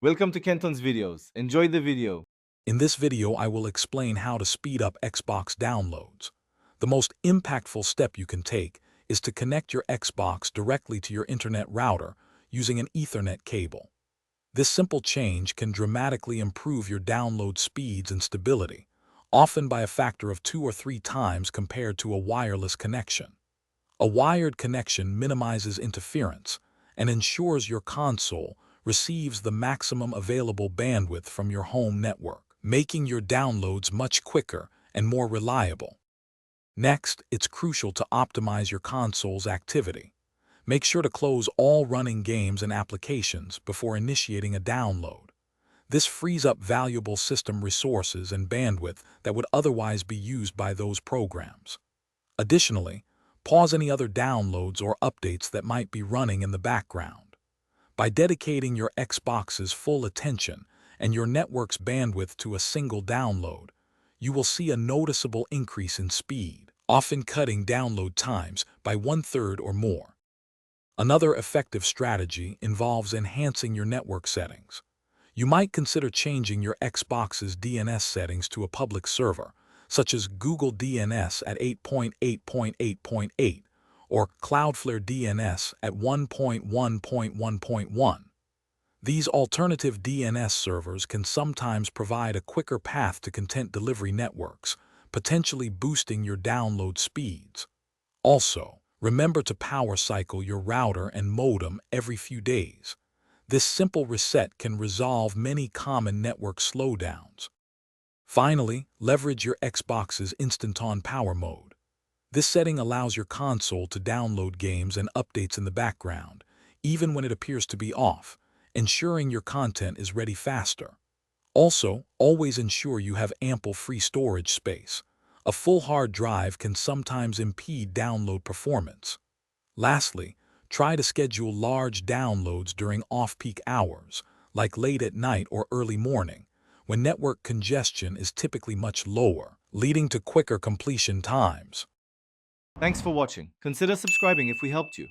Welcome to Kenton's videos. Enjoy the video. In this video, I will explain how to speed up Xbox downloads. The most impactful step you can take is to connect your Xbox directly to your internet router using an Ethernet cable. This simple change can dramatically improve your download speeds and stability, often by a factor of 2 or 3 times compared to a wireless connection. A wired connection minimizes interference and ensures your console receives the maximum available bandwidth from your home network, making your downloads much quicker and more reliable. Next, it's crucial to optimize your console's activity. Make sure to close all running games and applications before initiating a download. This frees up valuable system resources and bandwidth that would otherwise be used by those programs. Additionally, pause any other downloads or updates that might be running in the background. By dedicating your Xbox's full attention and your network's bandwidth to a single download, you will see a noticeable increase in speed, often cutting download times by 1/3 or more. Another effective strategy involves enhancing your network settings. You might consider changing your Xbox's DNS settings to a public server, such as Google DNS at 8.8.8.8 or Cloudflare DNS at 1.1.1.1. These alternative DNS servers can sometimes provide a quicker path to content delivery networks, potentially boosting your download speeds. Also, remember to power cycle your router and modem every few days. This simple reset can resolve many common network slowdowns. Finally, leverage your Xbox's Instant-On Power mode. This setting allows your console to download games and updates in the background, even when it appears to be off, ensuring your content is ready faster. Also, always ensure you have ample free storage space. A full hard drive can sometimes impede download performance. Lastly, try to schedule large downloads during off-peak hours, like late at night or early morning, when network congestion is typically much lower, leading to quicker completion times. Thanks for watching. Consider subscribing if we helped you.